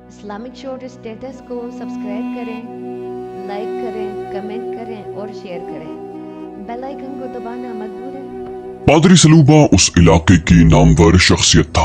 Islamic short status کو subscribe کریں، like کریں، کمنٹ کریں اور شیئر کریں۔ بیل آئیکن کو دبانا مت بھولیں۔ پادری سلوبہ اس علاقے کی نامور شخصیت تھا۔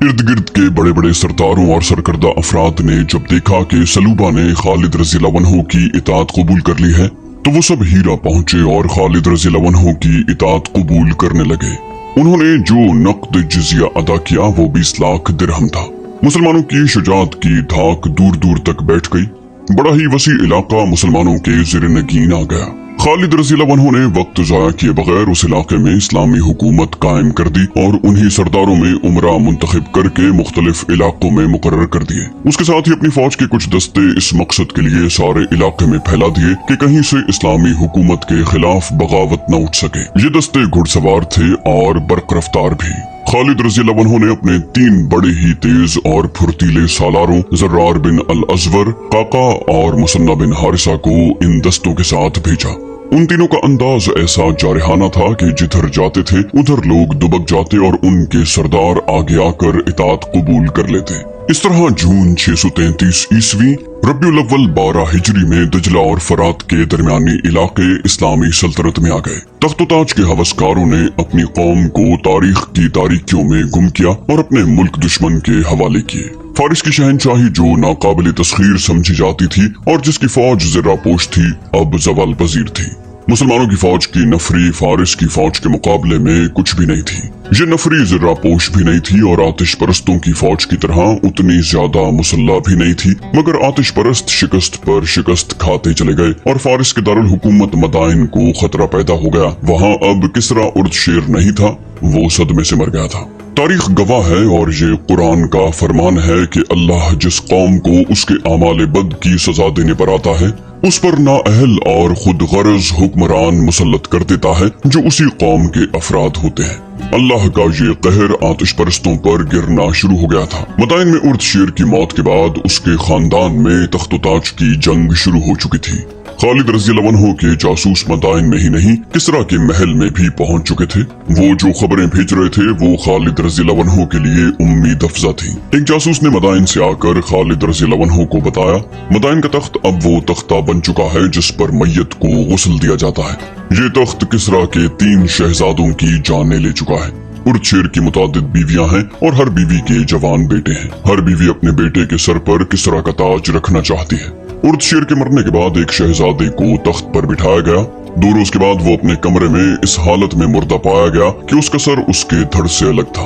ارد گرد کے بڑے بڑے سرداروں اور سرکردہ افراد نے جب دیکھا کہ سلوبہ نے خالد رضی اللہ عنہ کی اطاعت قبول کر لی ہے تو وہ سب ہیرا پہنچے اور خالد رضی اللہ عنہ کی اطاعت قبول کرنے لگے۔ انہوں نے جو نقد جزیہ ادا کیا وہ 20 لاکھ درہم تھا۔ مسلمانوں کی شجاعت کی دھاک دور دور تک بیٹھ گئی۔ بڑا ہی وسیع علاقہ مسلمانوں کے زیر نگین آ گیا۔ خالد رضی اللہ عنہ نے وقت ضائع کیے بغیر اس علاقے میں اسلامی حکومت قائم کر دی اور انہی سرداروں میں عمرہ منتخب کر کے مختلف علاقوں میں مقرر کر دیے۔ اس کے ساتھ ہی اپنی فوج کے کچھ دستے اس مقصد کے لیے سارے علاقے میں پھیلا دیے کہ کہیں سے اسلامی حکومت کے خلاف بغاوت نہ اٹھ سکے۔ یہ دستے گھڑ سوار تھے اور برق رفتار بھی۔ خالد رضی اللہ عنہ نے اپنے 3 بڑے ہی تیز اور پھرتیلے سالاروں زرار بن الازور، قعقاع اور مثنہ بن حارثہ کو ان دستوں کے ساتھ بھیجا۔ ان تینوں کا انداز ایسا جارحانہ تھا کہ جدھر جاتے تھے ادھر لوگ دبک جاتے اور ان کے سردار آگے آ کر اطاعت قبول کر لیتے۔ اس طرح جون 633 عیسوی ربیع الاول 12 ہجری میں دجلہ اور فرات کے درمیانی علاقے اسلامی سلطنت میں آ گئے۔ تخت و تاج کے ہوسکاروں نے اپنی قوم کو تاریخ کی تاریکیوں میں گم کیا اور اپنے ملک دشمن کے حوالے کیے۔ فارس کی شہنشاہی جو ناقابل تسخیر سمجھی جاتی تھی اور جس کی فوج زرہ پوش تھی اب زوال پذیر تھی۔ مسلمانوں کی فوج کی نفری فارس کی فوج کے مقابلے میں کچھ بھی نہیں تھی۔ یہ نفری زرہ پوش بھی نہیں تھی اور آتش پرستوں کی فوج کی طرح اتنی زیادہ مسلح بھی نہیں تھی، مگر آتش پرست شکست پر شکست کھاتے چلے گئے اور فارس کے دارالحکومت مدائن کو خطرہ پیدا ہو گیا۔ وہاں اب کسرا ارد شیر نہیں تھا، وہ صدمے سے مر گیا تھا۔ تاریخ گواہ ہے اور یہ قرآن کا فرمان ہے کہ اللہ جس قوم کو اس کے اعمال بد کی سزا دینے پر آتا ہے اس پر نااہل اور خود غرض حکمران مسلط کر دیتا ہے جو اسی قوم کے افراد ہوتے ہیں۔ اللہ کا یہ قہر آتش پرستوں پر گرنا شروع ہو گیا تھا۔ مدائن میں ارد شیر کی موت کے بعد اس کے خاندان میں تخت و تاج کی جنگ شروع ہو چکی تھی۔ خالد رضی اللہ عنہ کے جاسوس مدائن میں ہی نہیں کسرا کے محل میں بھی پہنچ چکے تھے۔ وہ جو خبریں بھیج رہے تھے وہ خالد رضی اللہ عنہ کے لیے امید افزا تھی۔ ایک جاسوس نے مدائن سے آ کر خالد رضی اللہ عنہ کو بتایا مدائن کا تخت اب وہ تختہ بن چکا ہے جس پر میت کو غسل دیا جاتا ہے۔ یہ تخت کسرا کے 3 شہزادوں کی جانیں لے چکا ہے۔ ارد شیر کی متعدد بیویاں ہیں اور ہر بیوی کے جوان بیٹے ہیں۔ ہر بیوی اپنے بیٹے کے سر پر کسرا کا تاج رکھنا چاہتی ہے۔ ارد شیر کے مرنے کے بعد ایک شہزادے کو تخت پر بٹھایا گیا۔ 2 روز کے بعد وہ اپنے کمرے میں اس حالت میں مردہ پایا گیا کہ اس کا سر اس کے دھڑ سے الگ تھا۔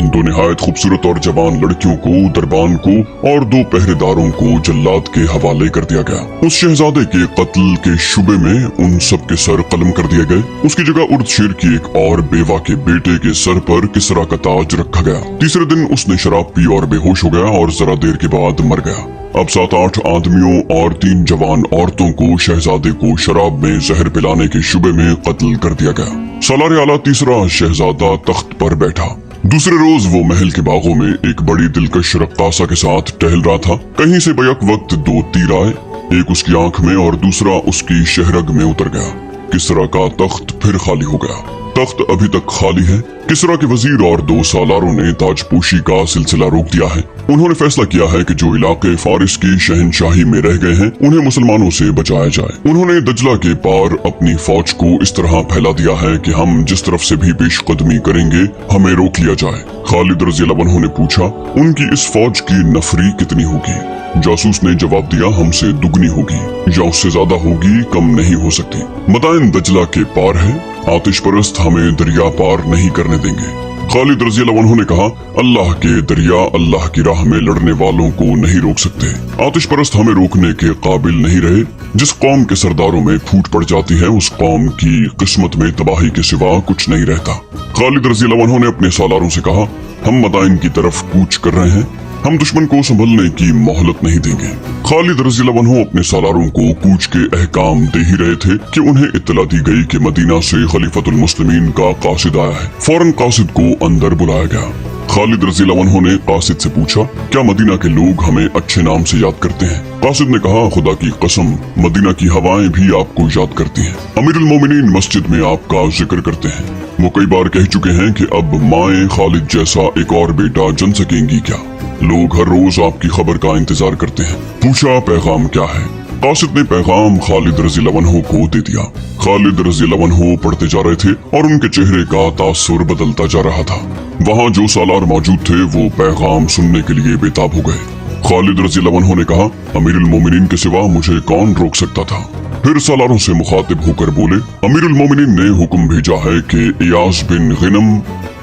2 نہایت خوبصورت اور جوان لڑکیوں کو، دربان کو اور 2 پہرے داروں کو جلاد کے حوالے کر دیا گیا۔ اس شہزادے کے قتل کے شبے میں ان سب کے سر قلم کر دیے گئے۔ اس کی جگہ ارد شیر کی ایک اور بیوہ کے بیٹے کے سر پر کسرا کا تاج رکھا گیا۔ تیسرے دن اس نے شراب پی اور بے ہوش ہو گیا اور ذرا دیر کے بعد مر گیا۔ اب 7-8 آدمیوں اور 3 جوان عورتوں کو شہزادے کو شراب میں زہر پلانے کے شبے میں قتل کر دیا گیا۔ سالار اعلیٰ تیسرا شہزادہ تخت پر بیٹھا۔ دوسرے روز وہ محل کے باغوں میں ایک بڑی دلکش رقاصہ کے ساتھ ٹہل رہا تھا۔ کہیں سے بیک وقت 2 تیر آئے، ایک اس کی آنکھ میں اور دوسرا اس کی شہرگ میں اتر گیا۔ کسرا کا تخت پھر خالی ہو گیا۔ تخت ابھی تک خالی ہے۔ کسرا کے وزیر اور 2 سالاروں نے تاج پوشی کا سلسلہ روک دیا ہے۔ انہوں نے فیصلہ کیا ہے کہ جو علاقے فارس کی شہنشاہی میں رہ گئے ہیں انہیں مسلمانوں سے بچایا جائے۔ انہوں نے دجلہ کے پار اپنی فوج کو اس طرح پھیلا دیا ہے کہ ہم جس طرف سے بھی پیش قدمی کریں گے ہمیں روک لیا جائے۔ خالد رضی اللہ عنہ نے پوچھا ان کی اس فوج کی نفری کتنی ہوگی؟ جاسوس نے جواب دیا ہم سے دگنی ہوگی یا اس سے زیادہ ہوگی، کم نہیں ہو سکتی۔ مدائن دجلہ کے پار ہے، آتش پرست ہمیں دریا پار نہیں کرنے دیں گے۔ خالد رضی اللہ عنہ نے کہا اللہ کے دریا اللہ کی راہ میں لڑنے والوں کو نہیں روک سکتے۔ آتش پرست ہمیں روکنے کے قابل نہیں رہے۔ جس قوم کے سرداروں میں پھوٹ پڑ جاتی ہے اس قوم کی قسمت میں تباہی کے سوا کچھ نہیں رہتا۔ خالد رضی اللہ عنہ نے اپنے سالاروں سے کہا ہم مدائن کی طرف کوچ کر رہے ہیں، ہم دشمن کو سنبھلنے کی مہلت نہیں دیں گے۔ خالد رضی اللہ عنہ اپنے سالاروں کو کوچ کے احکام دے ہی رہے تھے کہ انہیں اطلاع دی گئی کہ مدینہ سے خلیفۃ المسلمین کا قاصد آیا ہے۔ فوراً قاصد کو اندر بلایا گیا۔ خالد رضی اللہ عنہ نے قاصد سے پوچھا کیا مدینہ کے لوگ ہمیں اچھے نام سے یاد کرتے ہیں؟ قاصد نے کہا خدا کی قسم مدینہ کی ہوائیں بھی آپ کو یاد کرتی ہیں۔ امیر المومنین مسجد میں آپ کا ذکر کرتے ہیں۔ वो कई बार कह चुके हैं कि अब माएं खालिद जैसा एक और बेटा जन सकेंगी क्या। लोग हर रोज आपकी खबर का इंतजार करते हैं। पूछा पैगाम क्या है। कासिद ने पैगाम खालिद रज़ी अल्लाह अन्हु को दे दिया। खालिद रज़ी अल्लाह अन्हु पढ़ते जा रहे थे और उनके चेहरे का तासुर बदलता जा रहा था। वहाँ जो सालार मौजूद थे वो पैगाम सुनने के लिए बेताब हो गए। खालिद रज़ी अल्लाह अन्हु ने कहा, अमीरुल मोमिनीन के सिवा मुझे कौन रोक सकता था। फिर सालारों से मुखातिब होकर बोले, अमीरुल मोमिनीन ने हुक्म भेजा है कि इयास बिन गिनम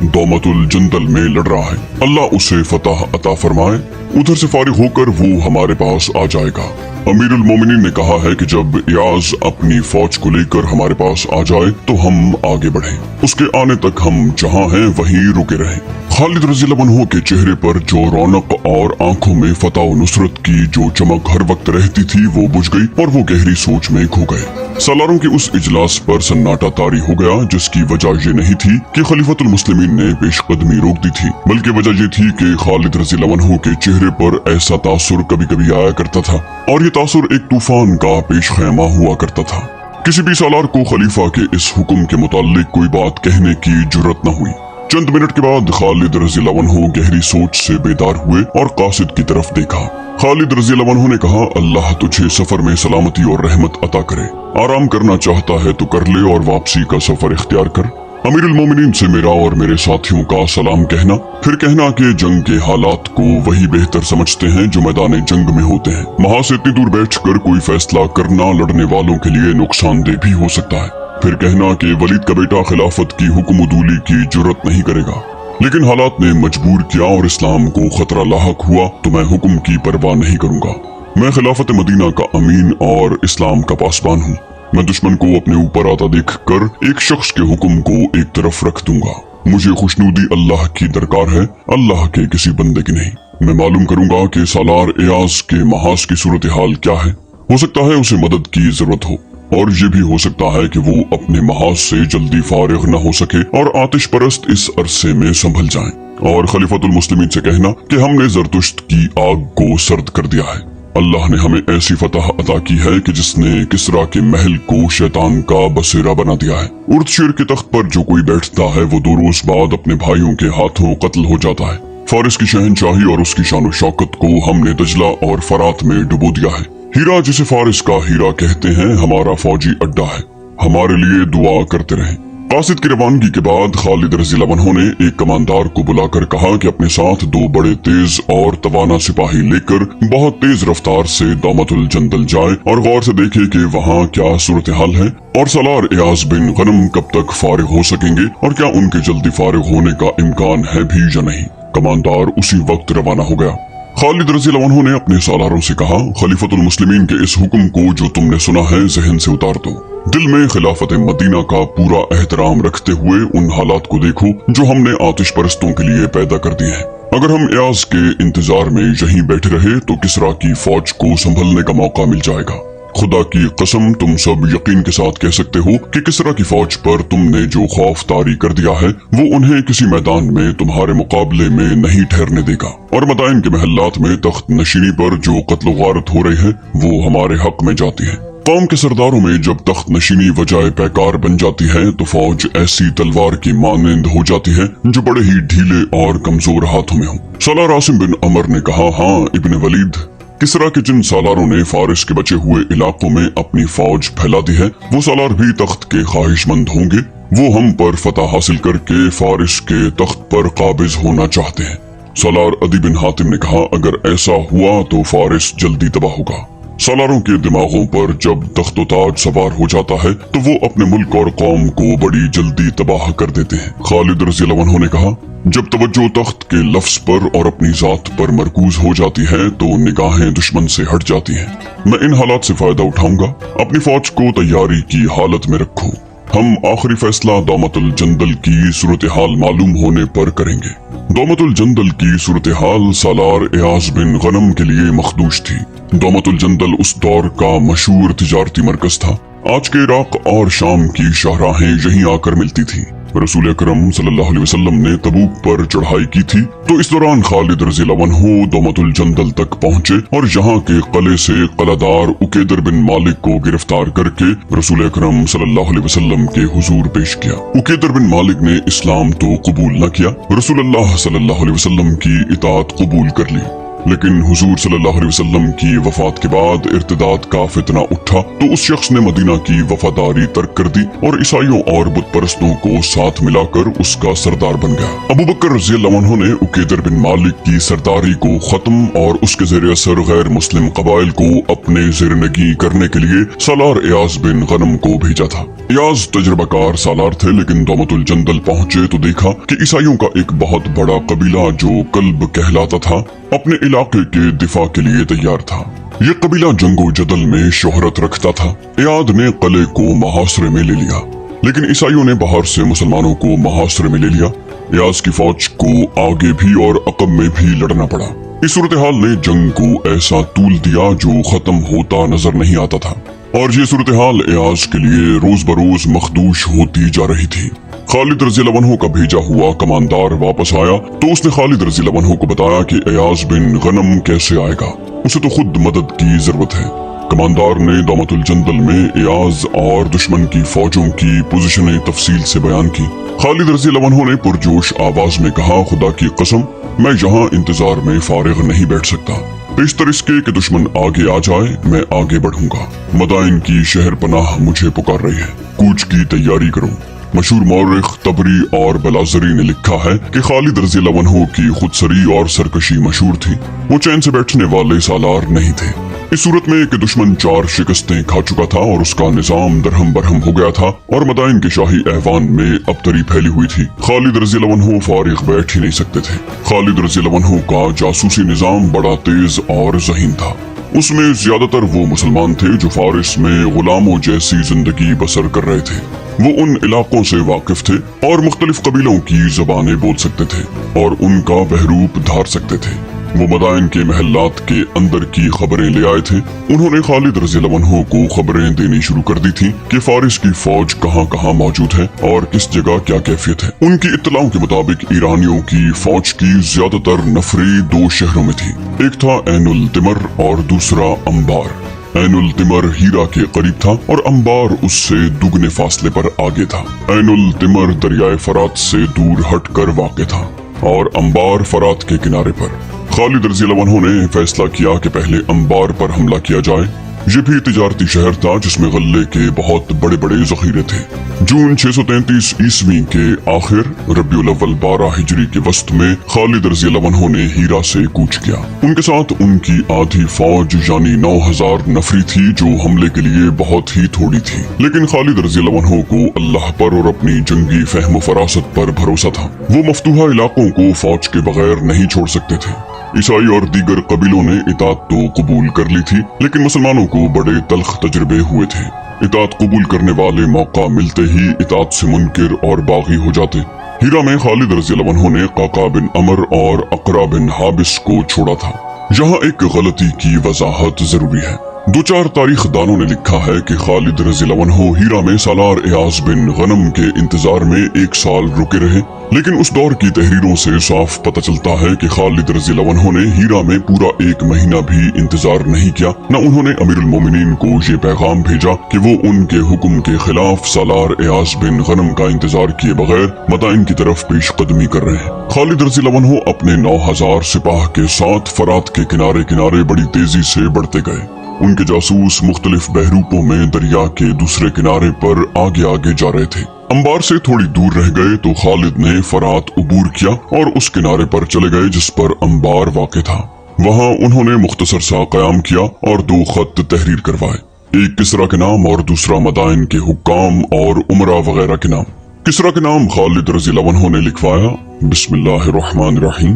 दौमतुल जंदल में लड़ रहा है, अल्लाह उसे फतह अता फरमाए। उधर से फारिग होकर वो हमारे पास आ जाएगा। अमीरुल मोमिनीन ने कहा है कि जब इयास अपनी फौज को लेकर हमारे पास आ जाए तो हम आगे बढ़ें, उसके आने तक हम जहाँ हैं वहीं रुके रहें। खालिद रज़ी अल्लाह अन्हु के चेहरे पर जो रौनक और आंखों में फतह और नुसरत की जो चमक हर वक्त रहती थी वो बुझ गई और वो गहरी सोच में खो गए। सालारों के उस इजलास पर सन्नाटा तारी हो गया, जिसकी वजह ये नहीं थी कि खलीफतुल मुस्लिमीन ने पेशकदमी रोक दी थी, बल्कि वजह ये थी कि खालिद रज़ी अल्लाह अन्हु के चेहरे पर ऐसा तासुर कभी कभी आया करता था और ये तासुर एक तूफान का पेश खैमा हुआ करता था। किसी भी सालार को खलीफा के इस हुक्म के मुताल्लिक कोई बात कहने की जुर्रत न हुई। चंद मिनट के बाद खालिद रज़ी अल्लाह अन्हु गहरी सोच से बेदार हुए और कासिद की तरफ देखा। खालिद रज़ी अल्लाह अन्हु ने कहा, अल्लाह तुझे सफर में सलामती और रहमत अता करे। आराम करना चाहता है तो कर ले और वापसी का सफर इख्तियार कर। अमीरुल मोमिनीन से मेरा और मेरे साथियों का सलाम कहना, फिर कहना कि जंग के हालात को वही बेहतर समझते हैं जो मैदान जंग में होते हैं। वहाँ से इतनी दूर बैठकर कोई फैसला करना लड़ने वालों के लिए नुकसानदेह भी हो सकता है। फिर कहना कि वलीद का बेटा खिलाफत की हुक्म-उदूली की जुर्रत नहीं करेगा, लेकिन हालात ने मजबूर किया और इस्लाम को खतरा लाहक हुआ तो मैं हुक्म की परवाह नहीं करूंगा। मैं खिलाफत मदीना का अमीन और इस्लाम का पासबान हूँ। मैं दुश्मन को अपने ऊपर आता देख कर एक शख्स के हुक्म को एक तरफ रख दूंगा। मुझे खुशनुदी अल्लाह की दरकार है, अल्लाह के किसी बंदे की नहीं। मैं मालूम करूंगा कि सालार इयास के महाज की सूरत हाल क्या है। हो सकता है उसे मदद की जरूरत हो और ये भी हो सकता है कि वो अपने महाज से जल्दी फारिग न हो सके और आतिश परस्त इस अरसे में संभल जाएं। और खलीफतुल मुस्लिमीन से कहना कि हमने जरतुश्त की आग को सर्द कर दिया है। अल्लाह ने हमें ऐसी फतह अता की है कि जिसने किसरा के महल को शैतान का बसेरा बना दिया है। उर्दशिर के तख्त पर जो कोई बैठता है वो 2 रोज बाद अपने भाइयों के हाथों कत्ल हो जाता है। फारिस की शहनशाही और उसकी शान शौकत को हमने दजला और फरात में डुबो दिया है। हीरा जिसे फारिस का हीरा कहते हैं हमारा फौजी अड्डा है। हमारे लिए दुआ करते रहें। कासिद की रवानगी के बाद खालिद रज़ी अल्लाह अन्हु ने एक कमांदार को बुलाकर कहा कि अपने साथ 2 बड़े तेज और तवाना सिपाही लेकर बहुत तेज रफ्तार से दौमतुल जंदल जाए और गौर से देखे कि वहाँ क्या सूरत हाल है और सालार इयास बिन गनम कब तक फारिग हो सकेंगे और क्या उनके जल्दी फारिग होने का इम्कान है भी या नहीं। कमांदार उसी वक्त रवाना हो गया। खालिद रज़ी अल्लाह अन्हु ने अपने सालारों से कहा, खलीफतुल मुस्लिमीन के इस हुक्म को जो तुमने सुना है जहन से उतार दो। दिल में खिलाफत मदीना का पूरा एहतराम रखते हुए उन हालात को देखो जो हमने आतिश परस्तों के लिए पैदा कर दिए हैं। अगर हम इयास के इंतजार में यहीं बैठे रहे तो किसरा की फौज को संभलने का मौका मिल जाएगा। खुदा की कसम तुम सब यकीन के साथ कह सकते हो कि किसरा की फौज पर तुमने जो खौफ तारी कर दिया है वो उन्हें किसी मैदान में तुम्हारे मुकाबले में नहीं ठहरने देगा। और मदाइन के महल्लात में तख्त नशीनी पर जो कत्ल गारत हो रही है वो हमारे हक में जाती है। कौम के सरदारों में जब तख्त नशीनी वजाए पैकार बन जाती है तो फौज ऐसी तलवार की मानंद हो जाती है जो बड़े ही ढीले और कमजोर हाथों में हो। सालार आसिम बिन अमर ने कहा, हाँ इब्ने वलीद, किसरा के जिन सालारों ने फारिस के बचे हुए इलाकों में अपनी फौज फैला दी है वो सालार भी तख्त के ख्वाहिशमंद होंगे। वो हम पर फतह हासिल करके फारिस के तख्त पर काबिज होना चाहते हैं। सालार अदी बिन हातिम ने कहा, अगर ऐसा हुआ तो फारिस जल्दी तबाह होगा। सालारों के दिमागों पर जब तख्तो ताज सवार हो जाता है तो वो अपने मुल्क और कौम को बड़ी जल्दी तबाह कर देते हैं। खालिद रज़ी अल्लाह अन्हु ने कहा, जब तवज्जो तख्त के लफ्ज पर और अपनी जात पर मरकूज हो जाती है तो निगाहें दुश्मन से हट जाती हैं। मैं इन हालात से फायदा उठाऊंगा। अपनी फौज को तैयारी की हालत में रखो। हम आखिरी फैसला दौमतुल जंदल की सूरत हाल मालूम होने पर करेंगे। दौमतुल जंदल की सूरत हाल सालार इयास बिन गनम के लिए मखदूश थी। दौमतुल जंदल उस दौर का मशहूर तिजारती मरकज था। आज के इराक और शाम की शाहराहें यहीं आकर मिलती थी। रसूल अकरम सल्लल्लाहु अलैहि वसल्लम ने तबूक पर चढ़ाई की थी, तो इस दौरान खालिद रज़ी अल्लाह अन्हु दौमतुल जंदल तक पहुंचे और यहाँ के किले से कलादार उकैदर बिन मालिक को गिरफ्तार करके रसूल अकरम सल्लल्लाहु अलैहि वसल्लम के हुजूर पेश किया। उकैदर बिन मालिक ने इस्लाम तो कबूल न किया, रसूलुल्लाह सल्लल्लाहु अलैहि वसल्लम की इताअत कबूल कर ली, लेकिन हुजूर सल्लल्लाहु अलैहि वसल्लम की वफात के बाद इर्तिदाद का फितना उठा तो उस शख्स ने मदीना की वफादारी तर्क कर दी और ईसाइयों और बुत परस्तों को साथ मिलाकर उसका सरदार बन गया। अबू बकर रज़ियल्लाहु अन्हु ने उकैदर बिन मालिक की सरदारी को खत्म और उसके ज़ेर असर गैर मुस्लिम कबाइल को अपने ज़ेरनगी करने के लिए सालार इयाज बिन गनम को भेजा था। इयाज तजर्बाकार सालार थे, लेकिन दौमतुल जंदल पहुंचे तो देखा कि ईसाइयों का एक बहुत बड़ा कबीला जो कल्ब कहलाता था अपने इलाके के दिफा के लिए तैयार था। ये कबीला जंगो जदल में शोहरत रखता था। इयाद ने किले को मुहासरे में ले लिया, लेकिन ईसाइयों ने बाहर से मुसलमानों को मुहासरे में ले लिया। इयाज की फौज को आगे भी और अकब में भी लड़ना पड़ा। इस सूरत हाल ने जंग को ऐसा तूल दिया जो खत्म होता नजर नहीं आता था, और ये सूरत हाल इयाज के लिए रोज बरोज मखदूश होती जा रही थी। खालिद रज़ियल्लाहु अन्हु का भेजा हुआ कमांडार वापस आया तो उसने खालिद रज़ियल्लाहु अन्हु को बताया कि इयाज बिन गनम कैसे आएगा, उसे तो खुद मदद की जरूरत है। कमांडार ने दौमतुल जंदल में इयाज और दुश्मन की फौजों की पोजीशनें तफसील से बयान की। खालिद रज़ियल्लाहु अन्हु ने पुरजोश आवाज में कहा, खुदा की कसम मैं यहाँ इंतजार में फारिग नहीं बैठ सकता, बेशतर इसके कि दुश्मन आगे आ जाए मैं आगे बढ़ूंगा। मदाइन की शहर पनाह मुझे पुकार रही है, कूच की तैयारी करो। मशहूर मौरिख तबरी और बलाजरी ने लिखा है कि खालिद रज़ियल्लाहु अन्हु की खुदसरी और सरकशी मशहूर थी, वो चैन से बैठने वाले सालार नहीं थे। इस सूरत में कि दुश्मन 4 शिकस्तें खा चुका था और उसका निजाम दरहम बरहम हो गया था और मदाइन के शाही ऐवान में अबतरी फैली हुई थी, खालिद रज़ियल्लाहु अन्हु फारिग बैठ ही नहीं सकते थे। खालिद रज़ियल्लाहु अन्हु का जासूसी निजाम बड़ा तेज और ज़हीन था। उसमें ज्यादातर वो मुसलमान थे जो फारिस में गुलामों जैसी जिंदगी बसर कर रहे थे। वो उन इलाकों से वाकिफ थे और मुख्तलिफ कबीलों की जबानें बोल सकते थे और उनका बहरूप धार सकते थे। वो मदाइन के महल्लात के अंदर की खबरें ले आए थे। उन्होंने खालिद रज़ियल्लाहु अन्हु को खबरें देनी शुरू कर दी थी कि फारिस की फौज कहाँ कहाँ मौजूद है और किस जगह क्या कैफियत है। उनकी इत्तलाओं के मुताबिक ईरानियों की फौज की ज्यादातर नफरी 2 शहरों में थी, एक था ऐनुल तिमर और दूसरा अंबार। ऐनुल तिमर हीरा के करीब था और अंबार उससे दुगने फासले पर आगे था। ऐनुल तिमर दरियाए फरात से दूर हटकर वाक़ था और अंबार फरात के किनारे पर। खालिद रज़ियल्लाहु अन्हु ने फैसला किया कि पहले अंबार पर हमला किया जाए। ये भी तिजारती शहर था जिसमें गल्ले के बहुत बड़े बड़े जखीरे थे। जून 633 ईस्वी के आखिर रबीउल अव्वल 12 हिजरी के वस्त में खालिद रज़ियल्लाहु अन्हु ने हीरा से कूच किया। उनके साथ उनकी आधी फौज यानी 9000 नफरी थी जो हमले के लिए बहुत ही थोड़ी थी, लेकिन खालिद रज़ियल्लाहु अन्हु को अल्लाह पर और अपनी जंगी फहम फरासत पर भरोसा था। वो मफ्तूहा इलाकों को फौज के बगैर नहीं छोड़ सकते थे। ईसाई और दीगर कबीलों ने इताअत तो कबूल कर ली थी, लेकिन मुसलमानों को बड़े तल्ख तजर्बे हुए थे। इताअत कबूल करने वाले मौका मिलते ही इताअत से मुनकिर और बागी हो जाते। हीरा में खालिद रज़ियल्लाहु अन्हु ने काका बिन अमर और अकरा बिन हाबिस को छोड़ा था। यहाँ एक गलती की वजाहत जरूरी है। 2-4 तारीख दानों ने लिखा है कि खालिद रज़ियल्लाहु अन्हु हीरा में सालार इयाज बिन गनम के इंतजार में 1 साल रुके रहे, लेकिन उस दौर की तहरीरों से साफ पता चलता है कि खालिद रज़ियल्लाहु अन्हु ने हीरा में पूरा 1 महीना भी इंतजार नहीं किया। न उन्होंने अमीरुल मोमिनीन को ये पैगाम भेजा कि वो उनके हुक्म के खिलाफ सालार इयाज बिन गनम का इंतजार किए बगैर मदाइन की तरफ पेशकदमी कर रहे हैं। खालिद रज़ियल्लाहु अन्हु अपने 9000 सिपाह के साथ फरात के किनारे किनारे बड़ी तेजी से बढ़ते गए। उनके जासूस मुख्तलिफ बहरूपों में दरिया के दूसरे किनारे पर आगे आगे जा रहे थे। अंबार से थोड़ी दूर रह गए तो खालिद ने फरात उबूर किया और उस किनारे पर चले गए जिस पर अंबार वाक़ था। वहाँ उन्होंने मुख्तसर सा क़याम किया और 2 खत तहरीर करवाए, एक किसरा के नाम और दूसरा मदाइन के हुक्काम और उमरा वगैरह के नाम। किसरा के नाम खालिद रज़ियल्लाहु अन्हु ने लिखवाया बिस्मिल्लाहिर्रहमानिर्रहीम,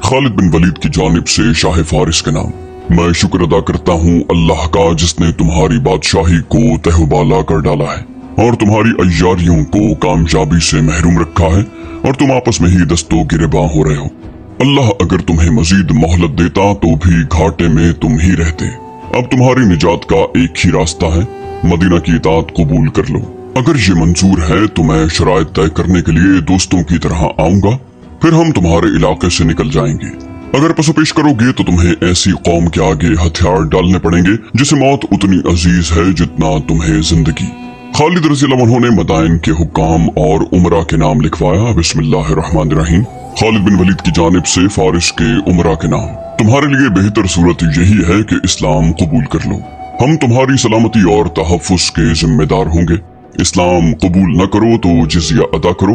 खालिद बिन वलीद की जानिब से शाह फारिस के नाम। मैं शुक्र अदा करता हूँ अल्लाह का जिसने तुम्हारी बादशाही को तहबाला कर डाला है और तुम्हारी अय्यारियों को कामयाबी से महरूम रखा है और तुम आपस में ही दस्तों गिरेबां हो रहे हो। अल्लाह अगर तुम्हें मजीद मोहलत देता तो भी घाटे में तुम ही रहते। अब तुम्हारी निजात का एक ही रास्ता है, मदीना की इताअत कबूल कर लो। अगर ये मंजूर है तो मैं शराइत तय करने के लिए दोस्तों की तरह आऊंगा, फिर हम तुम्हारे इलाके से निकल जाएंगे। अगर पसोपेश करोगे तो तुम्हें ऐसी कौम के आगे हथियार डालने पड़ेंगे जिसे मौत उतनी अजीज है जितना तुम्हें जिंदगी। खालिद रज़ियल्लाहु अन्हु ने मदाइन के हुक्काम और उमरा के नाम लिखवाया। बिस्मिल्लाहिर्रहमानिर्रहीम। खालिद बिन वलीद की जानिब से फारिस के उमरा के नाम। तुम्हारे लिए बेहतर सूरत यही है कि इस्लाम कबूल कर लो, हम तुम्हारी सलामती और तहफ़्फ़ुज़ के जिम्मेदार होंगे। इस्लाम कबूल न करो तो जिज़िया अदा करो,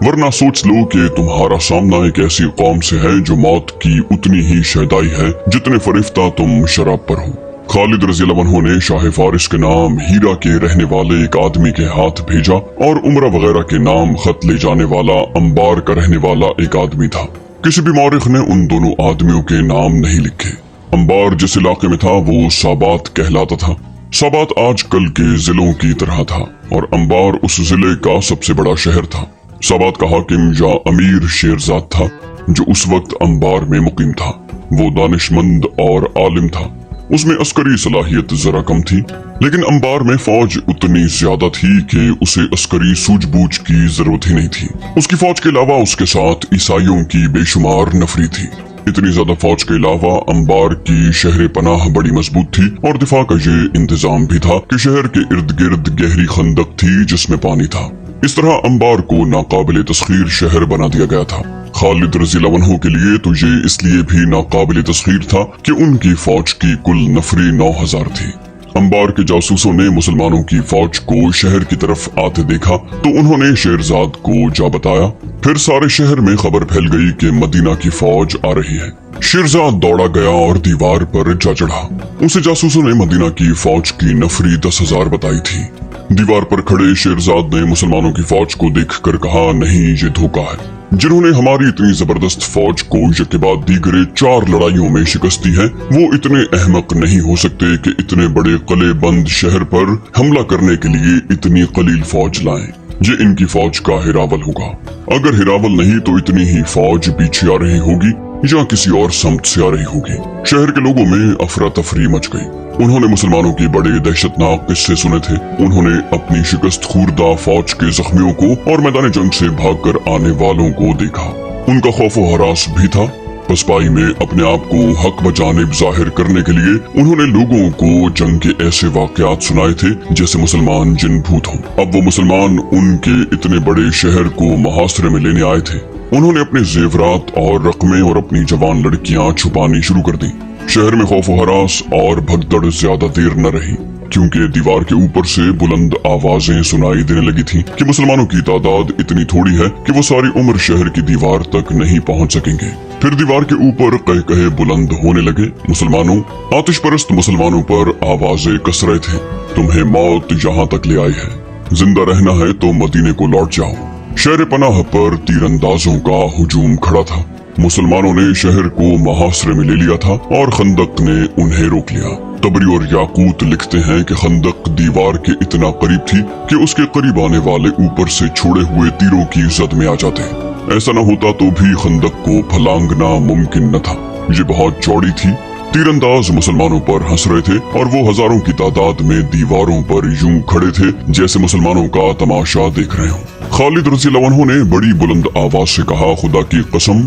वरना सोच लो कि तुम्हारा सामना एक ऐसी कौम से है जो मौत की उतनी ही शहदाई है जितने फरिफ्ता तुम शराब पर हो। खालिद रज़ियल्लाहु अन्हु ने शाह फारिस के नाम हीरा के रहने वाले एक आदमी के हाथ भेजा और उमरा वगैरह के नाम खत ले जाने वाला अंबार का रहने वाला एक आदमी था। किसी भी मौरिख ने उन दोनों आदमियों के नाम नहीं लिखे। अंबार जिस इलाके में था वो साबात कहलाता था। साबात आजकल के जिलों की तरह था और अंबार उस जिले का सबसे बड़ा शहर था। साबात का हाकिम या अमीर शेरजाद था जो उस वक्त अंबार में मुकीम था। वो दानिशमंद और आलिम था। उसमें अस्करी सलाहियत जरा कम थी, लेकिन अंबार में फौज उतनी ज्यादा थी कि उसे अस्करी सूझबूझ की जरूरत ही नहीं थी। उसकी फौज के अलावा उसके साथ ईसाइयों की बेशुमार नफरी थी। इतनी ज्यादा फौज के अलावा अंबार की शहर पनाह बड़ी मजबूत थी और दिफा का ये इंतजाम भी था कि शहर के इर्द गिर्द गहरी खंदक थी जिसमें पानी था। इस तरह अंबार को नाकाबिले तस्खीर शहर बना दिया गया था। खालिद रज़ियल्लाहु अन्हु के लिए तो ये इसलिए भी नाकाबिले तस्खीर था कि उनकी फौज की कुल नफरी 9000 थी। अंबार के जासूसों ने मुसलमानों की फौज को शहर की तरफ आते देखा तो उन्होंने शेरजाद को जा बताया। फिर सारे शहर में खबर फैल गई कि मदीना की फौज आ रही है। शेरजाद दौड़ा गया और दीवार पर जा चढ़ा। उसे जासूसों ने मदीना की फौज की नफरी 10,000 बताई थी। दीवार पर खड़े शेरजाद ने मुसलमानों की फौज को देखकर कहा, नहीं ये धोखा है। जिन्होंने हमारी इतनी जबरदस्त फौज को एक के बाद दीगरे 4 लड़ाइयों में शिकस्त दी है, वो इतने अहमक नहीं हो सकते कि इतने बड़े किले बंद शहर पर हमला करने के लिए इतनी कलील फौज लाएं। ये इनकी फौज का हिरावल होगा। अगर हिरावल नहीं तो इतनी ही फौज पीछे आ रही होगी या किसी और समत से आ रही होगी। शहर के लोगों में अफरा तफरी मच गई। उन्होंने मुसलमानों के बड़े दहशतनाक किस्से सुने थे। उन्होंने अपनी शिकस्त खूरदा फौज के जख्मियों को और मैदान जंग से भागकर आने वालों को देखा। उनका खौफ व हरास भी था। पसपाई में अपने आप को हक बजानिब जाहिर करने के लिए उन्होंने लोगों को जंग के ऐसे वाकयात सुनाए थे जैसे मुसलमान जिन भूत हों। अब वो मुसलमान उनके इतने बड़े शहर को मुहासरे में लेने आए थे। उन्होंने अपने जेवरात और रकमें और अपनी जवान लड़कियां छुपानी शुरू कर दी। शहर में खौफ हरास और भगदड़ ज्यादा देर न रही, क्योंकि दीवार के ऊपर से बुलंद आवाजें सुनाई देने लगी थी कि मुसलमानों की तादाद इतनी थोड़ी है कि वो सारी उम्र शहर की दीवार तक नहीं पहुंच सकेंगे। फिर दीवार के ऊपर कह कहे बुलंद होने लगे, मुसलमानों, आतिश परस्त मुसलमानों पर आवाजें कस रहे थे, तुम्हें मौत यहाँ तक ले आई है। जिंदा रहना है तो मदीने को लौट जाओ। शहर पनाह पर तीरंदाजों का हुजूम खड़ा था। मुसलमानों ने शहर को मुहासरे में ले लिया था और खंदक ने उन्हें रोक लिया। तबरी और याकूत लिखते हैं कि खंदक दीवार के इतना करीब थी कि उसके करीब आने वाले ऊपर से छोड़े हुए तीरों की जद में आ जाते। ऐसा न होता तो भी खंदक को फलांगना मुमकिन न था। ये बहुत चौड़ी थी। तीरंदाज मुसलमानों पर हंस रहे थे और वो हजारों की तादाद में दीवारों पर यूं खड़े थे जैसे मुसलमानों का तमाशा देख रहे हों। खालिद रज़ियल्लाहु अन्हु ने बड़ी बुलंद आवाज से कहा, खुदा की कसम,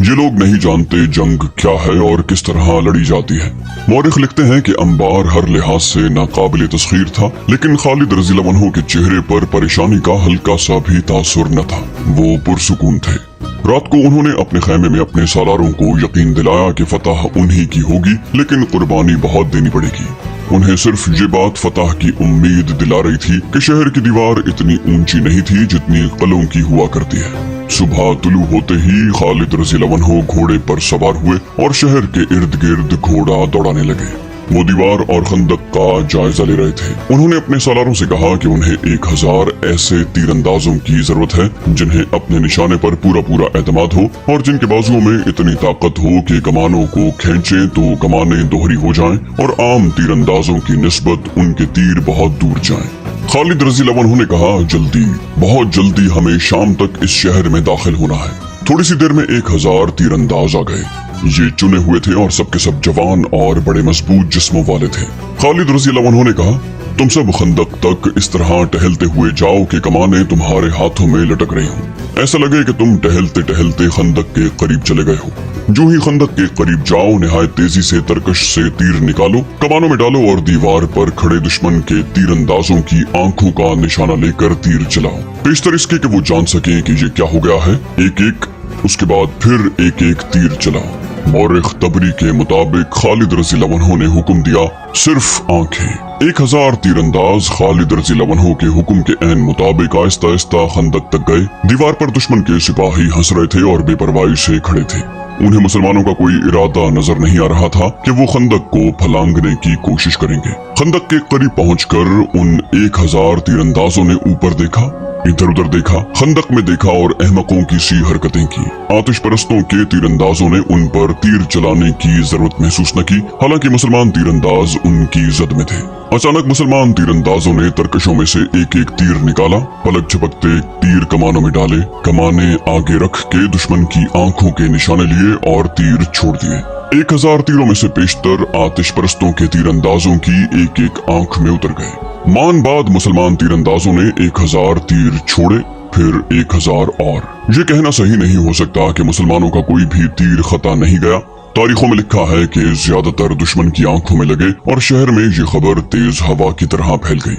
ये लोग नहीं जानते जंग क्या है और किस तरह लड़ी जाती है। मौरिख लिखते हैं कि अंबार हर लिहाज से नाकाबिले तस्खीर था, लेकिन खालिद रज़ियल्लाहु अन्हु के चेहरे पर परेशानी का हल्का सा भी तासुर न था। वो पुरसुकून थे। रात को उन्होंने अपने खेमे में अपने सालारों को यकीन दिलाया कि फतह उन्हीं की होगी, लेकिन कुर्बानी बहुत देनी पड़ेगी। उन्हें सिर्फ ये बात फतह की उम्मीद दिला रही थी कि शहर की दीवार इतनी ऊंची नहीं थी जितनी किलों की हुआ करती है। सुबह तुलू होते ही खालिद रज़ियल्लाहु अन्हु घोड़े पर सवार हुए और शहर के इर्द गिर्द घोड़ा दौड़ाने लगे। वो दीवार और खंदक का जायजा ले रहे थे। उन्होंने अपने सालारों से कहा कि उन्हें 1000 ऐसे तीरंदाजों की जरूरत है जिन्हें अपने निशाने पर पूरा पूरा एतमाद हो और जिनके बाजुओं में इतनी ताकत हो कि कमानों को खींचे तो कमानें दोहरी हो जाएं और आम तीरंदाजों की निस्बत उनके तीर बहुत दूर जाएं। खालिद रज़ियल्लाहु अन्हु ने कहा, जल्दी, बहुत जल्दी हमें शाम तक इस शहर में दाखिल होना है। थोड़ी सी देर में 1000 तीरंदाज आ गए। ये चुने हुए थे और सबके सब जवान और बड़े मजबूत जिस्मों वाले थे। खालिद रज़ियल्लाहु अन्हु ने कहा, तुम सब खंदक तक इस तरह टहलते हुए जाओ कि कमानें तुम्हारे हाथों में लटक रही हों। ऐसा लगे कि तुम टहलते टहलते खंदक के करीब चले गए हो। जो ही खंदक के करीब जाओ, निहायत तेजी से तरकश से तीर निकालो, कमानों में डालो और दीवार पर खड़े दुश्मन के तीरंदाजों की आंखों का निशाना लेकर तीर चलाओ, पेशतर इसके कि वो जान सके कि ये क्या हो गया है। एक एक, उसके बाद फिर एक एक तीर चलाओ। मौरिख तबरी के मुताबिक खालिद रज़ी अल्लाह अन्हु ने हुक्म दिया, सिर्फ आंखें। 1000 तीरंदाज खालिद रज़ी अल्लाह अन्हु के हुक्म के ऐन मुताबिक आहिस्ता आहिस्ता खंदक तक गए। दीवार पर दुश्मन के सिपाही हंस रहे थे और बेपरवाही से खड़े थे। उन्हें मुसलमानों का कोई इरादा नजर नहीं आ रहा था कि वो खंदक को फलांगने की कोशिश करेंगे। खंदक के करीब पहुंचकर उन 1000 तीरंदाजों ने ऊपर देखा, इधर उधर देखा, खंदक में देखा और अहमकों की सी हरकतें की। आतिश परस्तों के तीरंदाजों ने उन पर तीर चलाने की जरूरत महसूस न की, हालांकि मुसलमान तीरंदाज उनकी जद में थे। अचानक मुसलमान तीरंदाजों ने तरकशों में से एक एक तीर निकाला, पलक झपकते तीर कमानों में डाले, कमाने आगे रख के दुश्मन की आंखों के निशाने लिए और तीर छोड़ दिए। 1000 तीरों में से पेशतर आतिश परस्तों के तीरंदाजों की एक एक आंख में उतर गए। मान बाद मुसलमान तीरंदाजों ने 1000 तीर छोड़े, फिर 1000 और। ये कहना सही नहीं हो सकता कि मुसलमानों का कोई भी तीर खता नहीं गया। तारीखों में लिखा है कि ज्यादातर दुश्मन की आंखों में लगे और शहर में ये खबर तेज हवा की तरह फैल गई।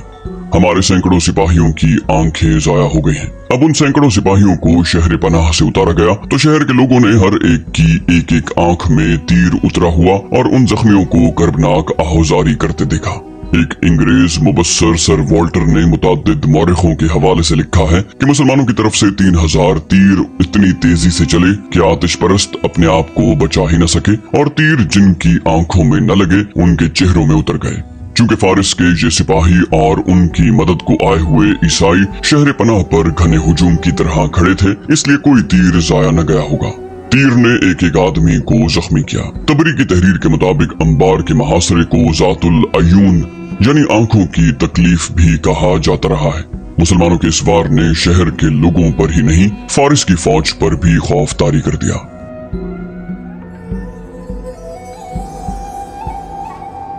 हमारे सैकड़ों सिपाहियों की आंखें जाया हो गई हैं। अब उन सैकड़ों सिपाहियों को शहर पनाह से उतारा गया तो शहर के लोगों ने हर एक की एक एक आंख में तीर उतरा हुआ और उन जख्मियों को कर्बनाक आहोजारी करते देखा। एक अंग्रेज मुबस्सर सर वॉल्टर ने मुताद्दिद मौरिखों के हवाले से लिखा है कि मुसलमानों की तरफ से 3000 तीर इतनी तेजी से चले कि आतिश परस्त अपने आप को बचा ही न सके और तीर जिनकी आंखों में न लगे उनके चेहरों में उतर गए। चूंकि फारिस के ये सिपाही और उनकी मदद को आए हुए ईसाई शहर पनाह पर घने हुजूम की तरह खड़े थे, इसलिए कोई तीर जाया न गया होगा। तीर ने एक एक आदमी को जख्मी किया। तबरी की तहरीर के मुताबिक अंबार के मुहासरे को जातुल अयून यानी आंखों की तकलीफ भी कहा जाता रहा है। मुसलमानों के इस वार ने शहर के लोगों पर ही नहीं, फारिस की फौज पर भी खौफ तारी कर दिया।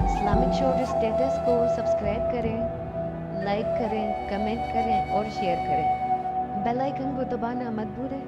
इस्लामिक शोर स्टेटस को सब्सक्राइब करें, लाइक करें, कमेंट करें और शेयर करें। बेल आइकन को दबाना मत भूलें।